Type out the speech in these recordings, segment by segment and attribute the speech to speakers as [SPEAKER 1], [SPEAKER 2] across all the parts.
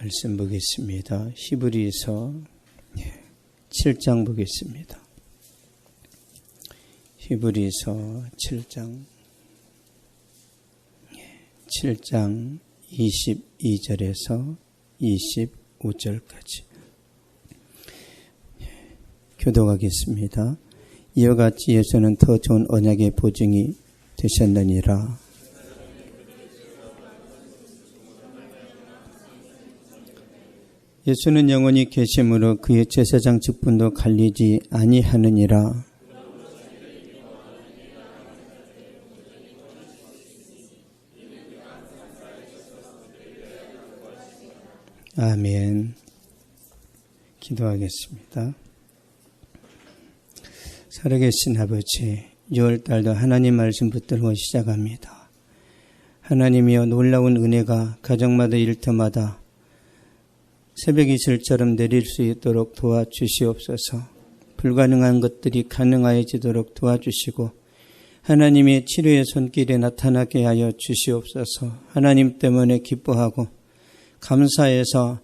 [SPEAKER 1] 말씀 보겠습니다. 히브리서 7장 보겠습니다. 히브리서 7장 22절에서 25절까지 교독하겠습니다. 이와 같이 예수는 더 좋은 언약의 보증이 되셨느니라. 예수는 영원히 계심으로 그의 제사장 직분도 갈리지 아니하느니라. 아멘. 기도하겠습니다. 살아계신 아버지, 6월달도 하나님 말씀 붙들고 시작합니다. 하나님이여, 놀라운 은혜가 가정마다 일터마다 새벽 이슬처럼 내릴 수 있도록 도와주시옵소서. 불가능한 것들이 가능해지도록 도와주시고 하나님의 치료의 손길에 나타나게 하여 주시옵소서. 하나님 때문에 기뻐하고 감사해서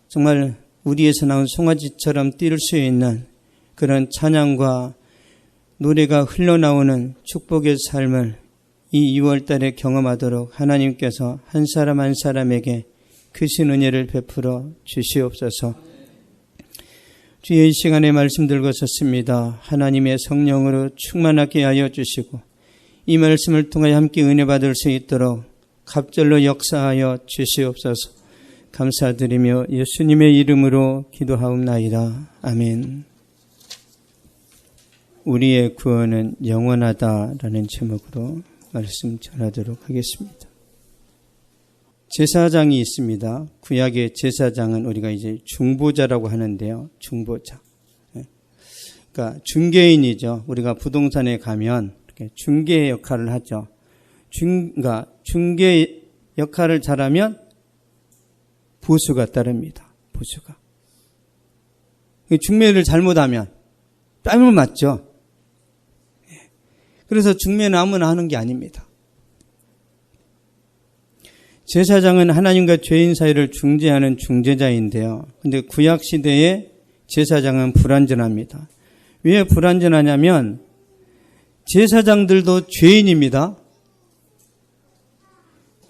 [SPEAKER 1] 정말 우리에서 나온 송아지처럼 뛸 수 있는 그런 찬양과 노래가 흘러나오는 축복의 삶을 이 2월달에 경험하도록 하나님께서 한 사람 한 사람에게 크신 은혜를 베풀어 주시옵소서. 주의 이 시간에 말씀 들고 섰습니다. 하나님의 성령으로 충만하게 하여 주시고 이 말씀을 통하여 함께 은혜 받을 수 있도록 갑절로 역사하여 주시옵소서. 감사드리며 예수님의 이름으로 기도하옵나이다. 아멘. 우리의 구원은 영원하다라는 제목으로 말씀 전하도록 하겠습니다. 제사장이 있습니다. 구약의 제사장은 우리가 이제 중보자라고 하는데요. 중보자. 그러니까 중개인이죠. 우리가 부동산에 가면 이렇게 중개 역할을 하죠. 그러니까 중개 역할을 잘하면 보수가 따릅니다. 보수가. 중매를 잘못하면 뺨을 맞죠. 그래서 중매는 아무나 하는 게 아닙니다. 제사장은 하나님과 죄인 사이를 중재하는 중재자인데요. 그런데 구약 시대의 제사장은 불완전합니다. 왜 불완전하냐면 제사장들도 죄인입니다.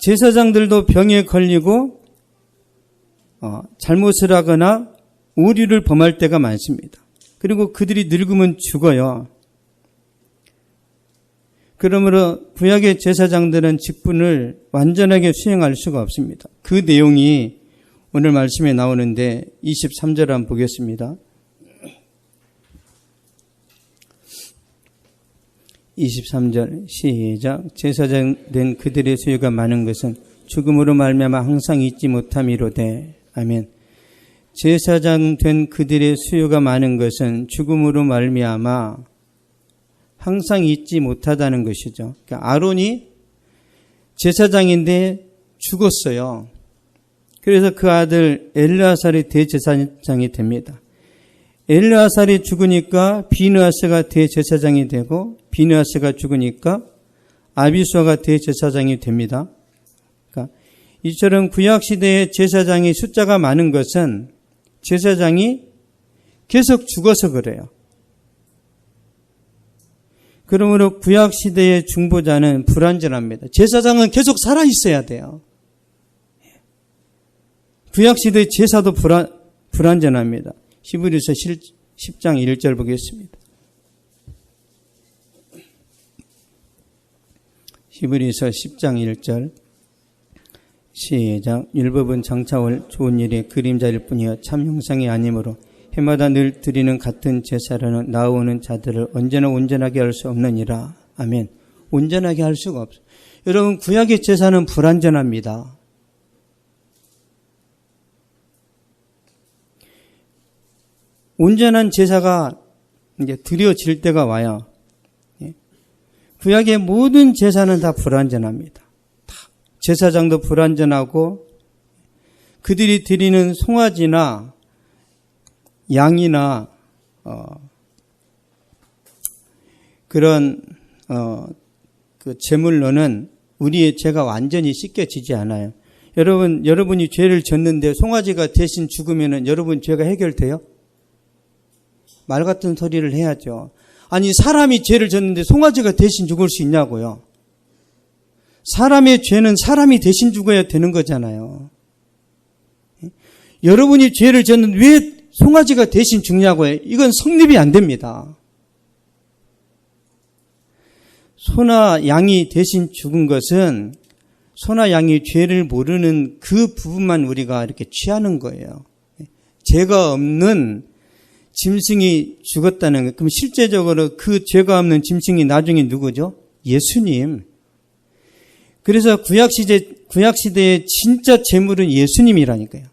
[SPEAKER 1] 제사장들도 병에 걸리고 잘못을 하거나 오류를 범할 때가 많습니다. 그리고 그들이 늙으면 죽어요. 그러므로 구약의 제사장들은 직분을 완전하게 수행할 수가 없습니다. 그 내용이 오늘 말씀에 나오는데 23절 한번 보겠습니다. 23절 시작. 제사장 된 그들의 수요가 많은 것은 죽음으로 말미암아 항상 잊지 못함이로되. 아멘. 제사장 된 그들의 수요가 많은 것은 죽음으로 말미암아 항상 잊지 못하다는 것이죠. 그러니까 아론이 제사장인데 죽었어요. 그래서 그 아들 엘르아살이 대제사장이 됩니다. 엘르아살이 죽으니까 비느하스가 대제사장이 되고 비느하스가 죽으니까 아비수아가 대제사장이 됩니다. 그러니까 이처럼 구약시대의 제사장의 숫자가 많은 것은 제사장이 계속 죽어서 그래요. 그러므로 구약시대의 중보자는 불완전합니다. 제사장은 계속 살아있어야 돼요. 구약시대의 제사도 불완전합니다. 히브리서 10장 1절 보겠습니다. 히브리서 10장 1절 시작. 율법은 장차올 좋은 일의 그림자일 뿐이여 참 형상이 아니므로 해마다 늘 드리는 같은 제사로는 나아오는 자들을 언제나 온전하게 할 수 없느니라. 아멘. 온전하게 할 수가 없어요. 여러분, 구약의 제사는 불완전합니다. 온전한 제사가 이제 드려질 때가 와요. 구약의 모든 제사는 다 불완전합니다. 다. 제사장도 불완전하고 그들이 드리는 송아지나 양이나 그런 그 제물로는 우리의 죄가 완전히 씻겨지지 않아요. 여러분이 죄를 졌는데 송아지가 대신 죽으면은 여러분 죄가 해결돼요? 말 같은 소리를 해야죠. 아니, 사람이 죄를 졌는데 송아지가 대신 죽을 수 있냐고요. 사람의 죄는 사람이 대신 죽어야 되는 거잖아요. 여러분이 죄를 졌는데 왜 송아지가 대신 죽냐고요. 이건 성립이 안 됩니다. 소나 양이 대신 죽은 것은 소나 양이 죄를 모르는 그 부분만 우리가 이렇게 취하는 거예요. 죄가 없는 짐승이 죽었다는 거. 그럼 실제적으로 그 죄가 없는 짐승이 나중에 누구죠? 예수님. 그래서 구약시대의 진짜 제물은 예수님이라니까요.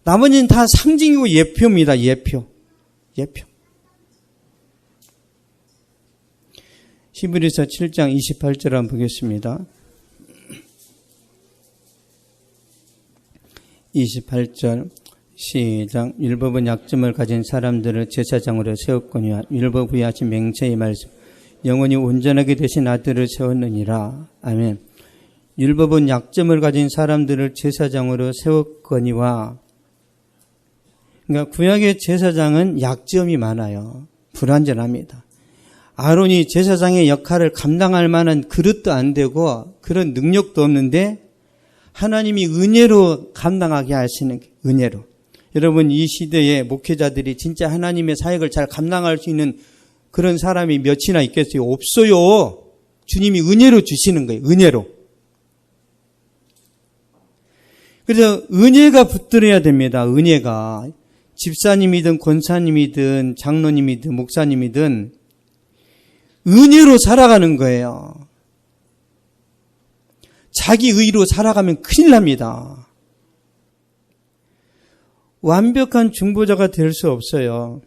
[SPEAKER 1] 나머지는 다 상징이고 예표입니다. 예표. 히브리서 7장 28절 한번 보겠습니다. 28절 시작. 율법은 약점을 가진 사람들을 제사장으로 세웠거니와 율법 위에 하신 맹세의 말씀 영원히 온전하게 되신 아들을 세웠느니라. 아멘. 율법은 약점을 가진 사람들을 제사장으로 세웠거니와, 그러니까 구약의 제사장은 약점이 많아요. 불완전합니다. 아론이 제사장의 역할을 감당할 만한 그릇도 안 되고 그런 능력도 없는데 하나님이 은혜로 감당하게 하시는 게 은혜로. 여러분, 이 시대에 목회자들이 진짜 하나님의 사역을 잘 감당할 수 있는 그런 사람이 몇이나 있겠어요? 없어요. 주님이 은혜로 주시는 거예요. 은혜로. 그래서 은혜가 붙들어야 됩니다. 은혜가. 집사님이든 권사님이든 장로님이든 목사님이든 은혜로 살아가는 거예요. 자기 의로 살아가면 큰일 납니다. 완벽한 중보자가 될 수 없어요.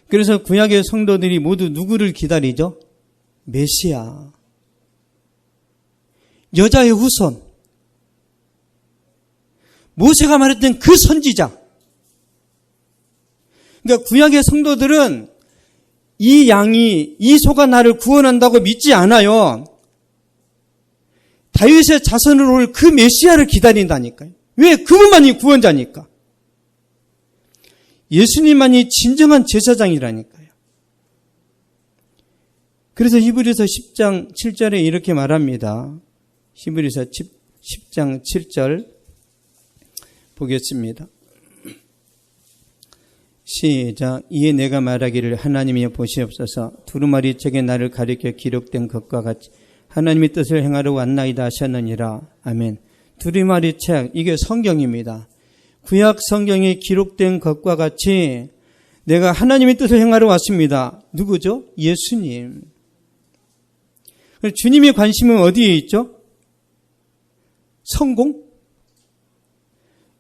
[SPEAKER 1] 그래서 구약의 성도들이 모두 누구를 기다리죠? 메시아. 여자의 후손. 모세가 말했던 그 선지자. 그러니까 구약의 성도들은 이 소가 나를 구원한다고 믿지 않아요. 다윗의 자손으로 올 그 메시아를 기다린다니까요. 왜? 그분만이 구원자니까. 예수님만이 진정한 제사장이라니까요. 그래서 히브리서 10장 7절에 이렇게 말합니다. 히브리서 10장 7절 보겠습니다. 시작. 이에 내가 말하기를 하나님이 보시옵소서 두루마리 책에 나를 가리켜 기록된 것과 같이 하나님의 뜻을 행하러 왔나이다 하셨느니라. 아멘. 두루마리 책, 이게 성경입니다. 구약 성경에 기록된 것과 같이 내가 하나님의 뜻을 행하러 왔습니다. 누구죠? 예수님. 주님의 관심은 어디에 있죠? 성공?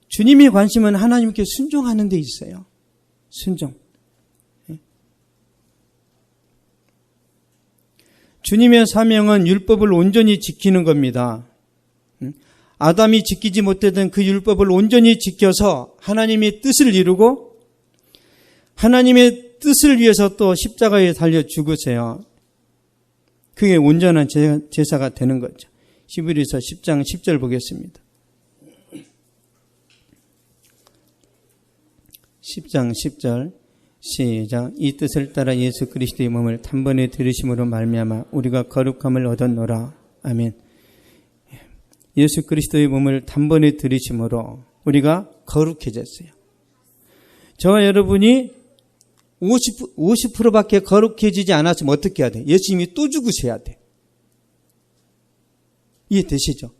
[SPEAKER 1] 주님의 관심은 하나님께 순종하는 데 있어요. 순종. 주님의 사명은 율법을 온전히 지키는 겁니다. 아담이 지키지 못했던 그 율법을 온전히 지켜서 하나님의 뜻을 이루고 하나님의 뜻을 위해서 또 십자가에 달려 죽으세요. 그게 온전한 제사가 되는 거죠. 히브리서 10장 10절 보겠습니다. 10장 10절 시작. 이 뜻을 따라 예수 그리스도의 몸을 단번에 들으심으로 말미암아 우리가 거룩함을 얻었노라. 아멘. 예수 그리스도의 몸을 단번에 들으심으로 우리가 거룩해졌어요. 저와 여러분이 50%밖에 거룩해지지 않았으면 어떻게 해야 돼? 예수님이 또 죽으셔야 돼. 이해되시죠?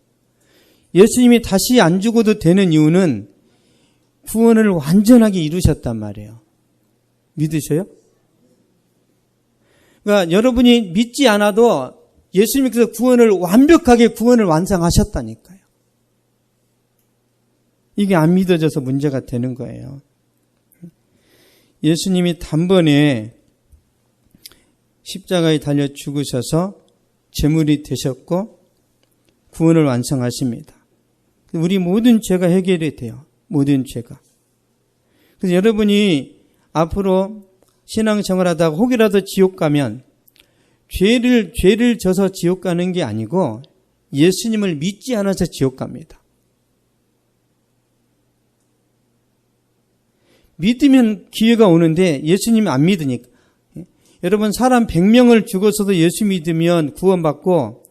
[SPEAKER 1] 예수님이 다시 안 죽어도 되는 이유는 구원을 완전하게 이루셨단 말이에요. 믿으셔요? 그러니까 여러분이 믿지 않아도 예수님께서 완벽하게 구원을 완성하셨다니까요. 이게 안 믿어져서 문제가 되는 거예요. 예수님이 단번에 십자가에 달려 죽으셔서 제물이 되셨고 구원을 완성하십니다. 우리 모든 죄가 해결이 돼요. 모든 죄가. 그래서 여러분이 앞으로 신앙생활하다가 혹이라도 지옥 가면 죄를 져서 지옥 가는 게 아니고 예수님을 믿지 않아서 지옥 갑니다. 믿으면 기회가 오는데 예수님 안 믿으니까. 여러분, 사람 100명을 죽어서도 예수 믿으면 구원받고,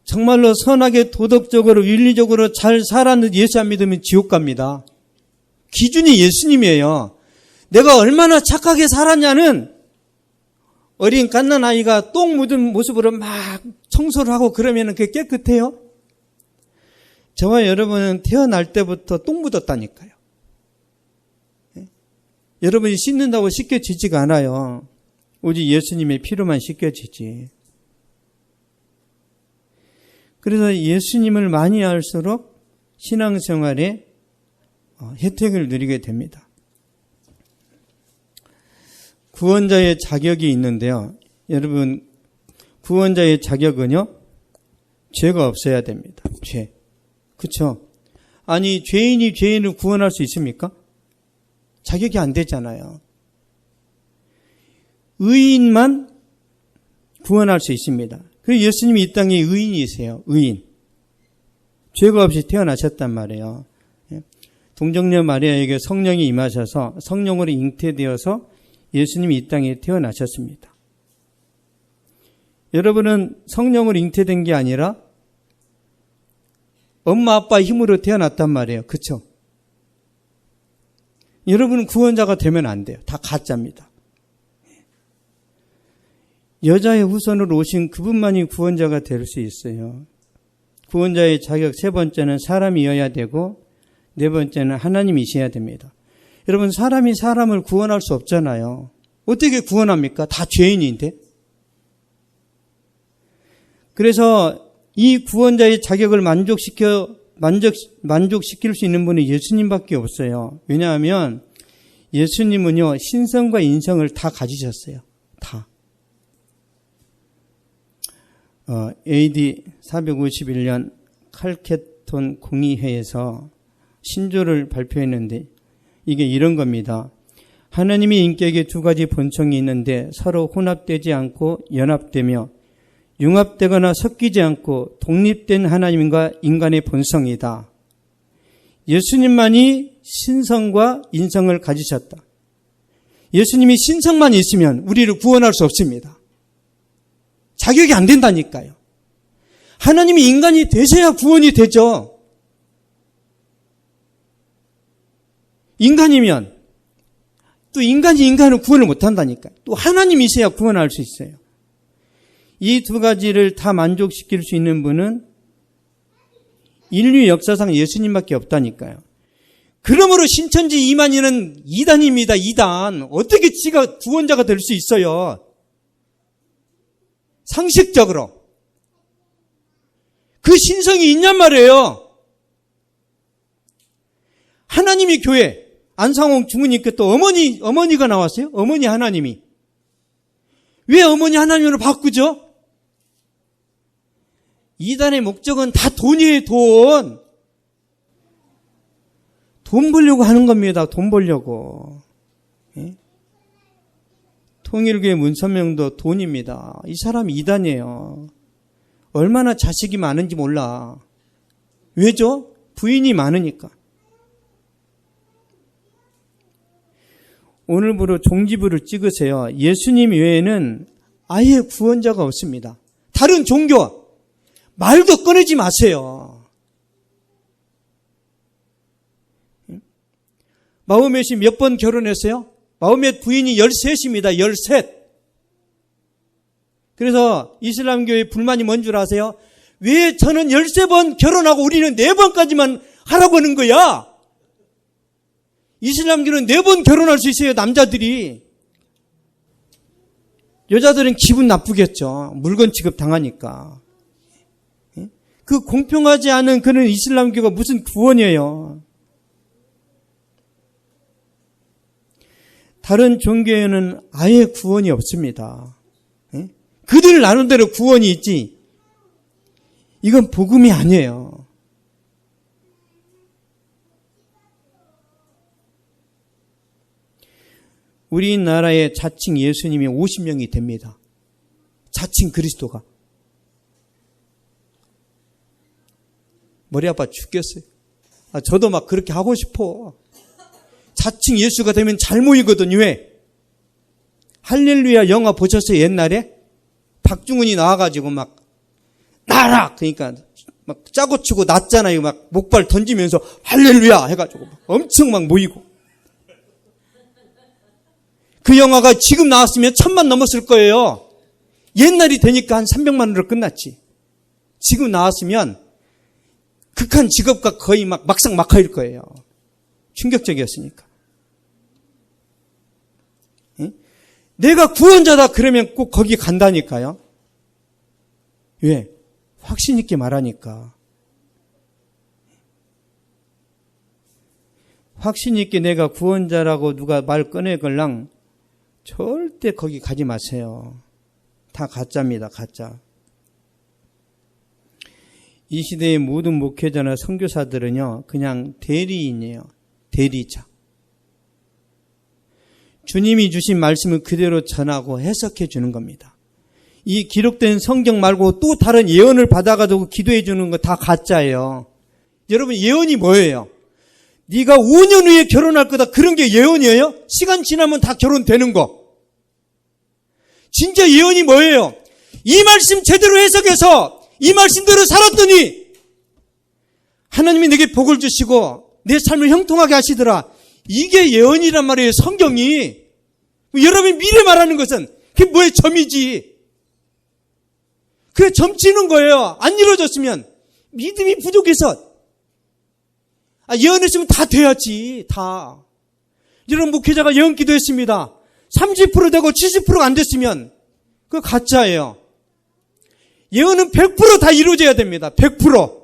[SPEAKER 1] 정말로 선하게 도덕적으로 윤리적으로 잘 살았는데 예수 안 믿으면 지옥 갑니다. 기준이 예수님이에요. 내가 얼마나 착하게 살았냐는, 어린 갓난아이가 똥 묻은 모습으로 막 청소를 하고 그러면 그게 깨끗해요? 저와 여러분은 태어날 때부터 똥 묻었다니까요. 여러분이 씻는다고 씻겨지지가 않아요. 오직 예수님의 피로만 씻겨지지. 그래서 예수님을 많이 알수록 신앙생활에 혜택을 누리게 됩니다. 구원자의 자격이 있는데요. 여러분, 구원자의 자격은요, 죄가 없어야 됩니다. 죄. 그렇죠? 아니, 죄인이 죄인을 구원할 수 있습니까? 자격이 안 되잖아요. 의인만 구원할 수 있습니다. 그리고 예수님이 이 땅에 의인이세요. 의인. 죄가 없이 태어나셨단 말이에요. 동정녀 마리아에게 성령이 임하셔서 성령으로 잉태되어서 예수님이 이 땅에 태어나셨습니다. 여러분은 성령으로 잉태된 게 아니라 엄마 아빠 힘으로 태어났단 말이에요. 그렇죠? 여러분은 구원자가 되면 안 돼요. 다 가짜입니다. 여자의 후손으로 오신 그분만이 구원자가 될 수 있어요. 구원자의 자격 세 번째는 사람이어야 되고, 네 번째는 하나님이셔야 됩니다. 여러분, 사람이 사람을 구원할 수 없잖아요. 어떻게 구원합니까? 다 죄인인데. 그래서 이 구원자의 자격을 만족시킬 수 있는 분이 예수님밖에 없어요. 왜냐하면 예수님은요, 신성과 인성을 다 가지셨어요. 다. AD 451년 칼케톤 공의회에서 신조를 발표했는데 이게 이런 겁니다. 하나님의 인격에 두 가지 본성이 있는데 서로 혼합되지 않고 연합되며 융합되거나 섞이지 않고 독립된 하나님과 인간의 본성이다. 예수님만이 신성과 인성을 가지셨다. 예수님이 신성만 있으면 우리를 구원할 수 없습니다. 자격이 안 된다니까요. 하나님이 인간이 되셔야 구원이 되죠. 인간이면 또 인간이 인간을 구원을 못한다니까요. 또 하나님이셔야 구원할 수 있어요. 이 두 가지를 다 만족시킬 수 있는 분은 인류 역사상 예수님밖에 없다니까요. 그러므로 신천지 이만희는 이단입니다. 이단. 어떻게 지가 구원자가 될 수 있어요? 상식적으로. 그 신성이 있냔 말이에요. 하나님이 교회, 안상홍 주무님께 또 어머니가 나왔어요. 어머니 하나님이. 왜 어머니 하나님으로 바꾸죠? 이단의 목적은 다 돈이에요, 돈. 돈 벌려고 하는 겁니다. 돈 벌려고. 예? 통일교회 문선명도 돈입니다. 이 사람이 이단이에요. 얼마나 자식이 많은지 몰라. 왜죠? 부인이 많으니까. 오늘부로 종지부를 찍으세요. 예수님 외에는 아예 구원자가 없습니다. 다른 종교 말도 꺼내지 마세요. 마호멧이 몇 번 결혼했어요? 마호멧 부인이 13입니다. 13. 그래서 이슬람교의 불만이 뭔 줄 아세요? 왜 저는 13번 결혼하고 우리는 4번까지만 하라고 하는 거야? 이슬람교는 4번 결혼할 수 있어요, 남자들이. 여자들은 기분 나쁘겠죠. 물건 취급 당하니까. 그 공평하지 않은 그런 이슬람교가 무슨 구원이에요. 다른 종교에는 아예 구원이 없습니다. 그들 나름대로 구원이 있지. 이건 복음이 아니에요. 우리나라의 자칭 예수님이 50명이 됩니다. 자칭 그리스도가. 머리 아파 죽겠어요. 저도 막 그렇게 하고 싶어. 자칭 예수가 되면 잘 모이거든요. 왜? 할렐루야 영화 보셨어요? 옛날에? 박중훈이 나와가지고 막 나라! 그러니까 막 짜고 치고 났잖아요. 막 목발 던지면서 할렐루야 해가지고 막 엄청 막 모이고. 그 영화가 지금 나왔으면 1000만 넘었을 거예요. 옛날이 되니까 한 300만으로 끝났지. 지금 나왔으면 극한 직업가 거의 막 막상 막하일 거예요. 충격적이었으니까. 응? 내가 구원자다 그러면 꼭 거기 간다니까요. 왜? 확신 있게 말하니까. 확신 있게 내가 구원자라고 누가 말 꺼내걸랑 절대 거기 가지 마세요. 다 가짜입니다. 가짜. 이 시대의 모든 목회자나 선교사들은요, 그냥 대리인이에요. 대리자. 주님이 주신 말씀을 그대로 전하고 해석해 주는 겁니다. 이 기록된 성경 말고 또 다른 예언을 받아가지고 기도해 주는 거 다 가짜예요. 여러분, 예언이 뭐예요? 네가 5년 후에 결혼할 거다. 그런 게 예언이에요? 시간 지나면 다 결혼되는 거. 진짜 예언이 뭐예요? 이 말씀 제대로 해석해서 이 말씀대로 살았더니 하나님이 내게 복을 주시고 내 삶을 형통하게 하시더라. 이게 예언이란 말이에요. 성경이. 여러분이 미래 말하는 것은 그게 뭐의 점이지. 그게 점치는 거예요. 안 이루어졌으면 믿음이 부족해서. 예언했으면 다 돼야지. 다. 여러분 목회자가 예언 기도했습니다. 30% 되고 70%가 안 됐으면 그거 가짜예요. 예언은 100% 다 이루어져야 됩니다. 100%.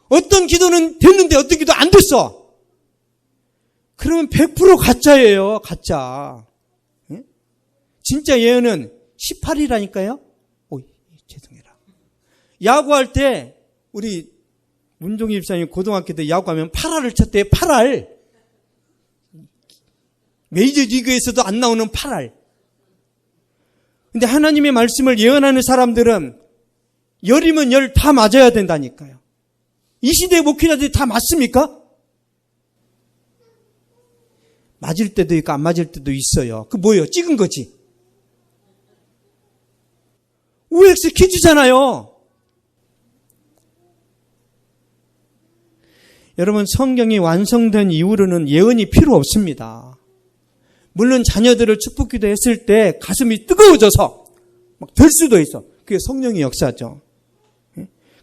[SPEAKER 1] 어떤 기도는 됐는데 어떤 기도 안 됐어. 그러면 100% 가짜예요. 가짜. 예? 진짜 예언은 18이라니까요. 오, 죄송해라. 야구할 때 우리 문종희 집사님 고등학교 때 야구하면 8할을 쳤대요. 8할. 메이저리그에서도 안 나오는 8할. 근데 하나님의 말씀을 예언하는 사람들은 열이면 열 다 맞아야 된다니까요. 이 시대의 목회자들이 다 맞습니까? 맞을 때도 있고 안 맞을 때도 있어요. 그 뭐예요? 찍은 거지. OX 퀴즈잖아요. 여러분 성경이 완성된 이후로는 예언이 필요 없습니다. 물론 자녀들을 축복기도 했을 때 가슴이 뜨거워져서 막 될 수도 있어. 그게 성령의 역사죠.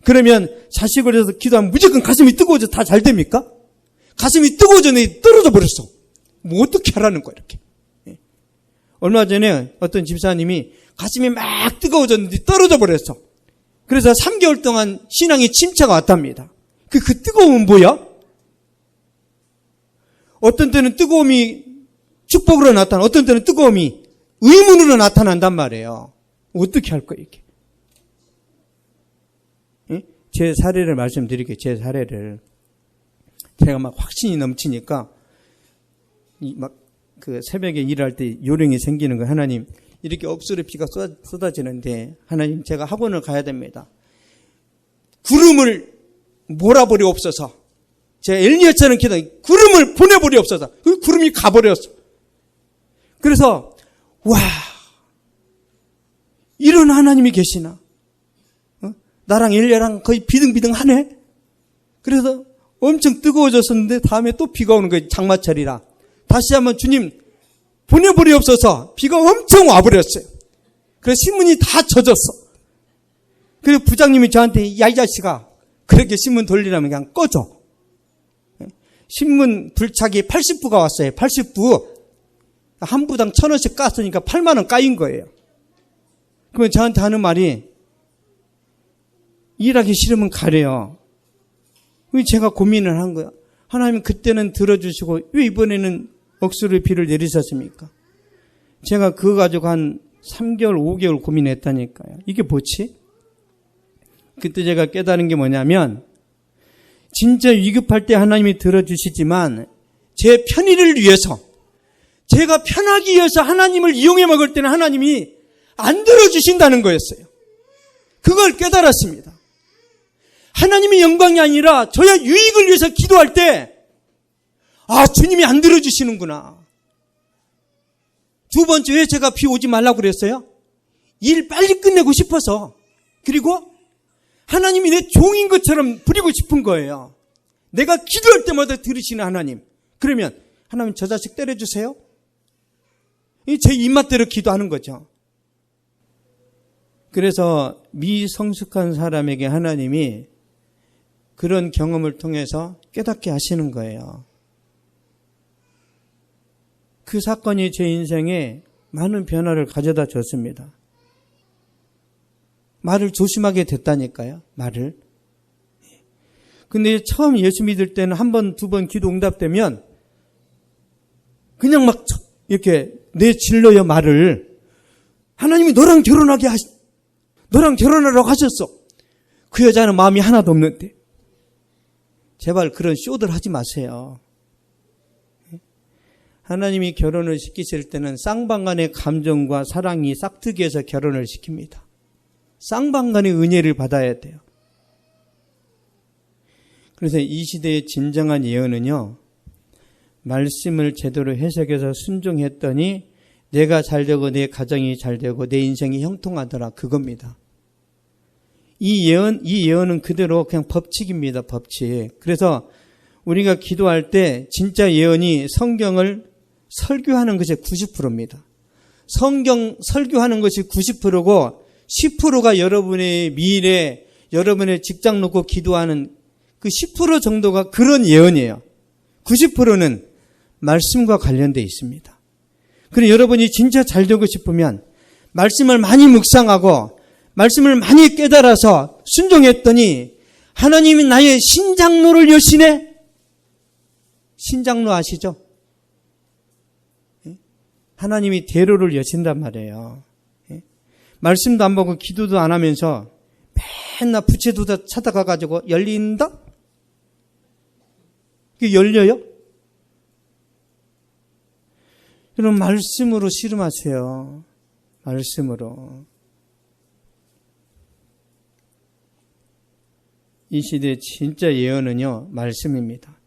[SPEAKER 1] 그러면 자식을 해서 기도하면 무조건 가슴이 뜨거워져 다 잘 됩니까? 가슴이 뜨거워졌는데 떨어져 버렸어. 뭐 어떻게 하라는 거야 이렇게. 얼마 전에 어떤 집사님이 가슴이 막 뜨거워졌는데 떨어져 버렸어. 그래서 3개월 동안 신앙의 침체가 왔답니다. 그 뜨거움은 뭐야? 어떤 때는 뜨거움이 축복으로 나타나, 어떤 때는 뜨거움이 의문으로 나타난단 말이에요. 어떻게 할 거예요, 이게? 제 사례를 말씀드릴게요, 제 사례를. 제가 막 확신이 넘치니까, 새벽에 일할 때 요령이 생기는 거예요. 하나님, 이렇게 억수로 비가 쏟아지는데, 하나님, 제가 학원을 가야 됩니다. 구름을 몰아버리옵소서. 제가 엘리야처럼 기도해, 구름을 보내버리옵소서. 그 구름이 가버렸어. 그래서 와, 이런 하나님이 계시나? 나랑 엘리야랑 거의 비등비등하네. 그래서 엄청 뜨거워졌었는데 다음에 또 비가 오는 거예요. 장마철이라. 다시 한번 주님 보내버리옵소서. 비가 엄청 와버렸어요. 그래서 신문이 다 젖었어. 그래서 부장님이 저한테 야 이 자식아, 그렇게 신문 돌리려면 그냥 꺼줘. 신문 불착이 80부가 왔어요. 80부. 한 부당 1,000원씩 깠으니까 8만 원 까인 거예요. 그러면 저한테 하는 말이 일하기 싫으면 가래요. 제가 고민을 한 거야. 하나님 그때는 들어주시고 왜 이번에는 억수로 비를 내리셨습니까? 제가 그거 가지고 한 3개월, 5개월 고민했다니까요. 이게 뭐지? 그때 제가 깨달은 게 뭐냐면 진짜 위급할 때 하나님이 들어주시지만 제 편의를 위해서 제가 편하기 위해서 하나님을 이용해 먹을 때는 하나님이 안 들어주신다는 거였어요. 그걸 깨달았습니다. 하나님의 영광이 아니라 저의 유익을 위해서 기도할 때 주님이 안 들어주시는구나. 두 번째, 왜 제가 비 오지 말라고 그랬어요? 일 빨리 끝내고 싶어서. 그리고 하나님이 내 종인 것처럼 부리고 싶은 거예요. 내가 기도할 때마다 들으시는 하나님. 그러면 하나님 저 자식 때려주세요. 제 입맛대로 기도하는 거죠. 그래서 미성숙한 사람에게 하나님이 그런 경험을 통해서 깨닫게 하시는 거예요. 그 사건이 제 인생에 많은 변화를 가져다 줬습니다. 말을 조심하게 됐다니까요. 말을. 근데 처음 예수 믿을 때는 한 번, 두 번 기도 응답되면 그냥 막 이렇게 내질러요, 말을. 하나님이 너랑 결혼하라고 하셨어. 그 여자는 마음이 하나도 없는데. 제발 그런 쇼들 하지 마세요. 하나님이 결혼을 시키실 때는 쌍방간의 감정과 사랑이 싹트기해서 결혼을 시킵니다. 쌍방간의 은혜를 받아야 돼요. 그래서 이 시대의 진정한 예언은요, 말씀을 제대로 해석해서 순종했더니 내가 잘되고 내 가정이 잘되고 내 인생이 형통하더라, 그겁니다. 이 예언은 그대로 그냥 법칙입니다, 법칙. 그래서 우리가 기도할 때 진짜 예언이 성경을 설교하는 것이 90%입니다. 성경 설교하는 것이 90%고 10%가 여러분의 미래, 여러분의 직장 놓고 기도하는 그 10% 정도가 그런 예언이에요. 90%는 말씀과 관련되어 있습니다. 그래서 여러분이 진짜 잘 되고 싶으면 말씀을 많이 묵상하고 말씀을 많이 깨달아서 순종했더니 하나님이 나의 신장로를 여시네. 신장로 아시죠? 하나님이 대로를 여신단 말이에요. 말씀도 안 보고 기도도 안 하면서 맨날 부채두다 찾아가가지고 열린다? 그게 열려요? 그럼 말씀으로 씨름하세요. 말씀으로. 이 시대의 진짜 예언은요, 말씀입니다.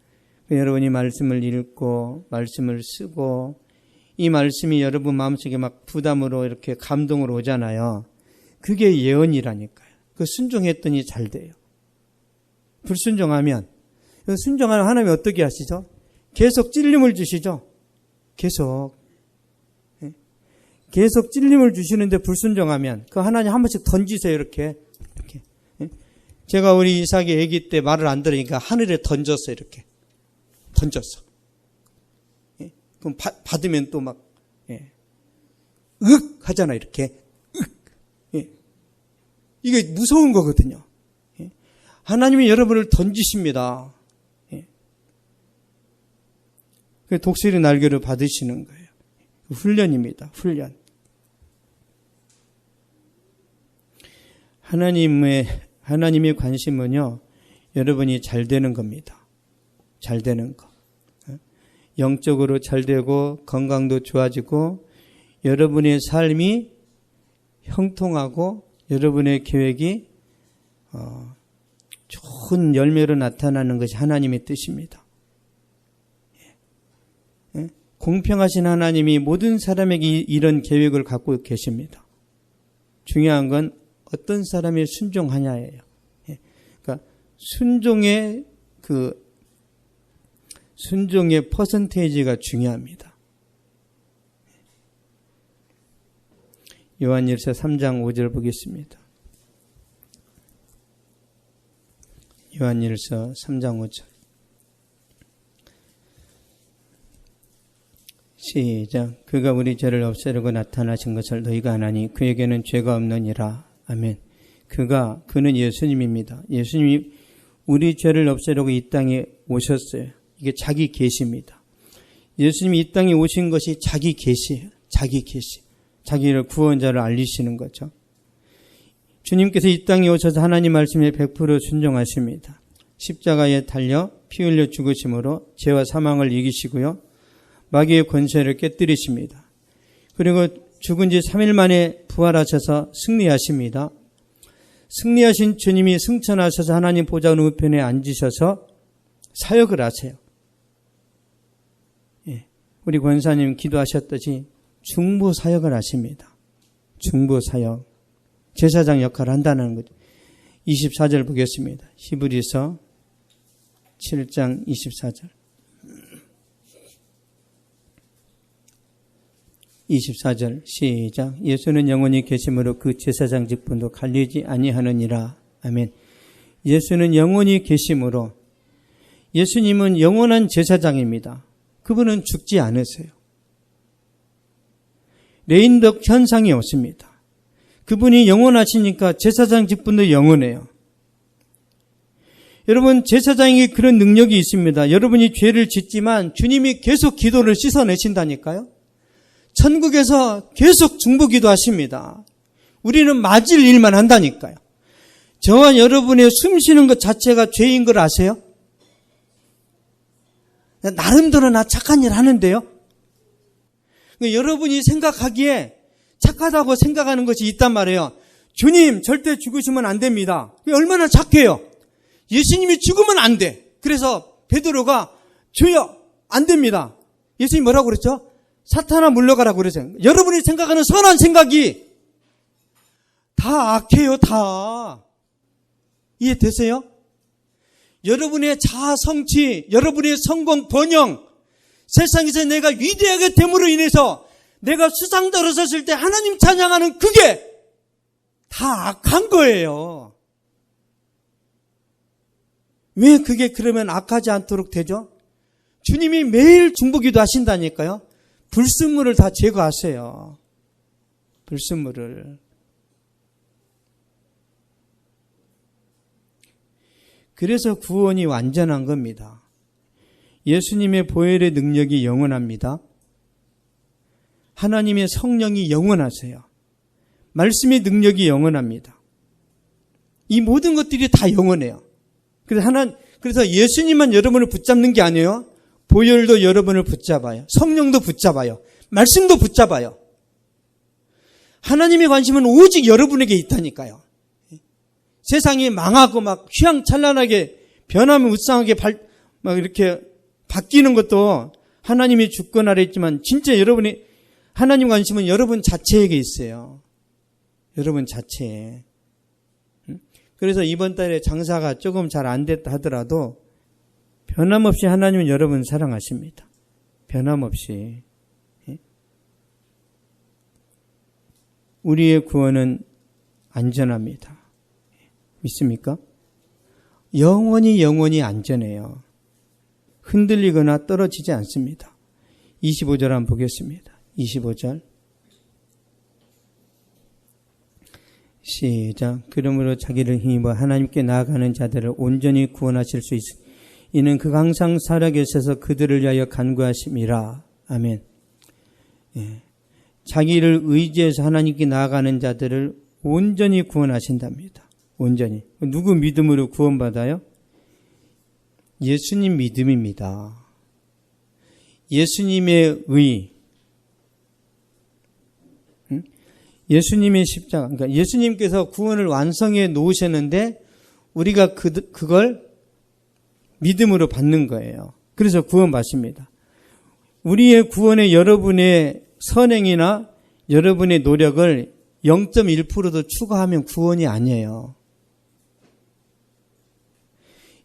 [SPEAKER 1] 여러분이 말씀을 읽고 말씀을 쓰고 이 말씀이 여러분 마음속에 막 부담으로 이렇게 감동으로 오잖아요. 그게 예언이라니까요. 그 순종했더니 잘 돼요. 불순종하면, 순종하면 하나님이 어떻게 하시죠? 계속 찔림을 주시죠. 계속 찔림을 주시는데 불순종하면 그 하나님 한 번씩 던지세요. 이렇게. 제가 우리 이삭이 아기 때 말을 안 들으니까 하늘에 던졌어요. 이렇게 던졌어. 그럼 받으면 또 막 윽 하잖아. 이렇게 이게 무서운 거거든요. 하나님이 여러분을 던지십니다. 독수리 날개를 받으시는 거예요. 훈련입니다. 훈련. 하나님의 관심은요, 여러분이 잘 되는 겁니다. 잘 되는 거. 영적으로 잘 되고 건강도 좋아지고 여러분의 삶이 형통하고 여러분의 계획이 좋은 열매로 나타나는 것이 하나님의 뜻입니다. 공평하신 하나님이 모든 사람에게 이런 계획을 갖고 계십니다. 중요한 건 어떤 사람이 순종하냐예요. 그러니까 순종의 퍼센테이지가 중요합니다. 요한일서 3장 5절 보겠습니다. 요한일서 3장 5절. 시작. 그가 우리 죄를 없애려고 나타나신 것을 너희가 아나니 그에게는 죄가 없느니라. 아멘. 그는 예수님입니다. 예수님이 우리 죄를 없애려고 이 땅에 오셨어요. 이게 자기 계시입니다. 예수님이 이 땅에 오신 것이 자기 계시예요. 자기 계시. 자기를 구원자를 알리시는 거죠. 주님께서 이 땅에 오셔서 하나님 말씀에 100% 순종하십니다. 십자가에 달려 피 흘려 죽으심으로 죄와 사망을 이기시고요. 마귀의 권세를 깨뜨리십니다. 그리고 죽은 지 3일 만에 부활하셔서 승리하십니다. 승리하신 주님이 승천하셔서 하나님 보좌 우편에 앉으셔서 사역을 하세요. 예, 우리 권사님 기도하셨듯이 중보 사역을 하십니다. 중보 사역. 제사장 역할을 한다는 거죠. 24절 보겠습니다. 히브리서 7장 24절. 24절 시작. 예수는 영원히 계심으로 그 제사장 직분도 갈리지 아니하느니라. 아멘. 예수는 영원히 계심으로, 예수님은 영원한 제사장입니다. 그분은 죽지 않으세요. 레인덕 현상이 없습니다. 그분이 영원하시니까 제사장 직분도 영원해요. 여러분, 제사장에게 그런 능력이 있습니다. 여러분이 죄를 짓지만 주님이 계속 기도를 씻어내신다니까요. 천국에서 계속 중보기도 하십니다. 우리는 맞을 일만 한다니까요. 저와 여러분의 숨 쉬는 것 자체가 죄인 걸 아세요? 나름대로 나 착한 일 하는데요. 여러분이 생각하기에 착하다고 생각하는 것이 있단 말이에요. 주님 절대 죽으시면 안 됩니다. 얼마나 착해요. 예수님이 죽으면 안 돼. 그래서 베드로가 주여 안 됩니다. 예수님 뭐라고 그랬죠? 사탄아 물러가라고 그러세요. 여러분이 생각하는 선한 생각이 다 악해요. 다. 이해되세요? 여러분의 자아 성취, 여러분의 성공 번영, 세상에서 내가 위대하게 됨으로 인해서 내가 수상자로 섰을 때 하나님 찬양하는 그게 다 악한 거예요. 왜 그게 그러면 악하지 않도록 되죠? 주님이 매일 중보기도 하신다니까요. 불순물을 다 제거하세요. 불순물을. 그래서 구원이 완전한 겁니다. 예수님의 보혈의 능력이 영원합니다. 하나님의 성령이 영원하세요. 말씀의 능력이 영원합니다. 이 모든 것들이 다 영원해요. 그래서 예수님만 여러분을 붙잡는 게 아니에요. 보혈도 여러분을 붙잡아요. 성령도 붙잡아요. 말씀도 붙잡아요. 하나님의 관심은 오직 여러분에게 있다니까요. 세상이 망하고 막 휘황찬란하게 변하면 우상하게 막 이렇게 바뀌는 것도 하나님이 주권하라 했지만 진짜 여러분이 하나님 관심은 여러분 자체에게 있어요. 여러분 자체에. 그래서 이번 달에 장사가 조금 잘 안 됐다 하더라도 변함없이 하나님은 여러분 사랑하십니다. 변함없이. 우리의 구원은 안전합니다. 믿습니까? 영원히 안전해요. 흔들리거나 떨어지지 않습니다. 25절 한번 보겠습니다. 25절 시작. 그러므로 자기를 힘입어 하나님께 나아가는 자들을 온전히 구원하실 수 있으니 이는 그가 항상 살아계셔서 그들을 위하여 간구하심이라. 아멘. 예. 자기를 의지해서 하나님께 나아가는 자들을 온전히 구원하신답니다. 온전히. 누구 믿음으로 구원받아요? 예수님 믿음입니다. 예수님의 의. 예수님의 십자가. 그러니까 예수님께서 구원을 완성해 놓으셨는데 우리가 그걸 믿음으로 받는 거예요. 그래서 구원받습니다. 우리의 구원에 여러분의 선행이나 여러분의 노력을 0.1%도 추가하면 구원이 아니에요.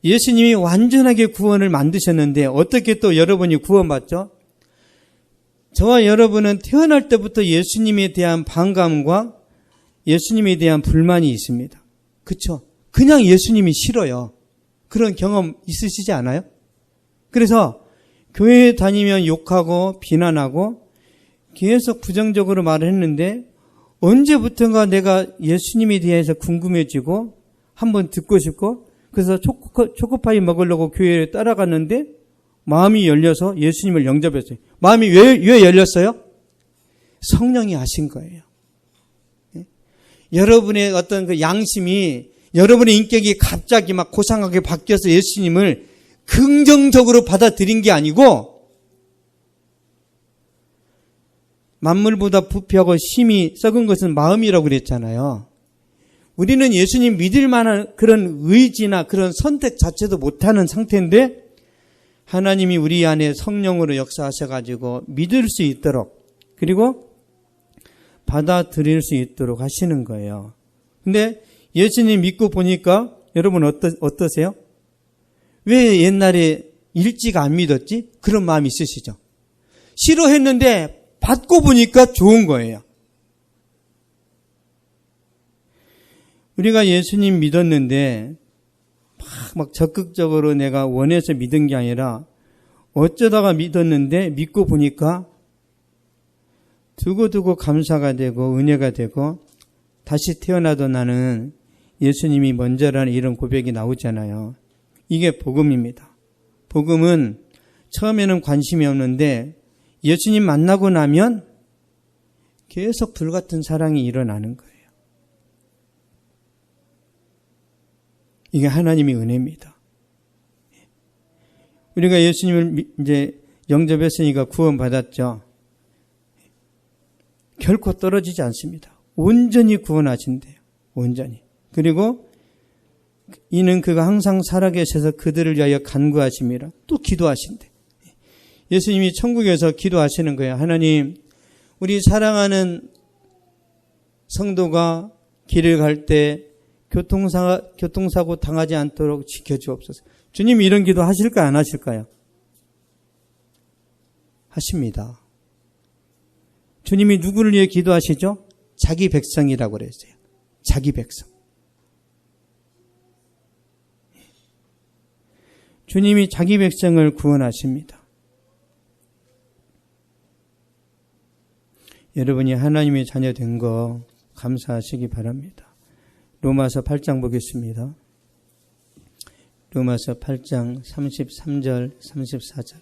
[SPEAKER 1] 예수님이 완전하게 구원을 만드셨는데 어떻게 또 여러분이 구원받죠? 저와 여러분은 태어날 때부터 예수님에 대한 반감과 예수님에 대한 불만이 있습니다. 그렇죠? 그냥 예수님이 싫어요. 그런 경험 있으시지 않아요? 그래서 교회에 다니면 욕하고 비난하고 계속 부정적으로 말을 했는데 언제부턴가 내가 예수님에 대해서 궁금해지고 한번 듣고 싶고 그래서 초코파이 먹으려고 교회에 따라갔는데 마음이 열려서 예수님을 영접했어요. 마음이 왜 열렸어요? 성령이 하신 거예요. 여러분의 어떤 그 양심이 여러분의 인격이 갑자기 막 고상하게 바뀌어서 예수님을 긍정적으로 받아들인 게 아니고 만물보다 부패하고 심히 썩은 것은 마음이라고 그랬잖아요. 우리는 예수님 믿을 만한 그런 의지나 그런 선택 자체도 못하는 상태인데 하나님이 우리 안에 성령으로 역사하셔가지고 믿을 수 있도록 그리고 받아들일 수 있도록 하시는 거예요. 근데 예수님 믿고 보니까 여러분 어떠세요? 왜 옛날에 일찍 안 믿었지? 그런 마음이 있으시죠? 싫어했는데 받고 보니까 좋은 거예요. 우리가 예수님 믿었는데 막 적극적으로 내가 원해서 믿은 게 아니라 어쩌다가 믿었는데 믿고 보니까 두고두고 감사가 되고 은혜가 되고 다시 태어나도 나는 예수님이 먼저라는 이런 고백이 나오잖아요. 이게 복음입니다. 복음은 처음에는 관심이 없는데 예수님 만나고 나면 계속 불같은 사랑이 일어나는 거예요. 이게 하나님의 은혜입니다. 우리가 예수님을 이제 영접했으니까 구원받았죠. 결코 떨어지지 않습니다. 온전히 구원하신대요. 온전히. 그리고 이는 그가 항상 살아계셔서 그들을 위하여 간구하심이라. 또 기도하신대. 예수님이 천국에서 기도하시는 거예요. 하나님, 우리 사랑하는 성도가 길을 갈 때 교통사고 당하지 않도록 지켜주옵소서. 주님 이런 기도 하실까요? 안 하실까요? 하십니다. 주님이 누구를 위해 기도하시죠? 자기 백성이라고 그랬어요. 자기 백성. 주님이 자기 백성을 구원하십니다. 여러분이 하나님의 자녀 된 거 감사하시기 바랍니다. 로마서 8장 보겠습니다. 로마서 8장 33절, 34절.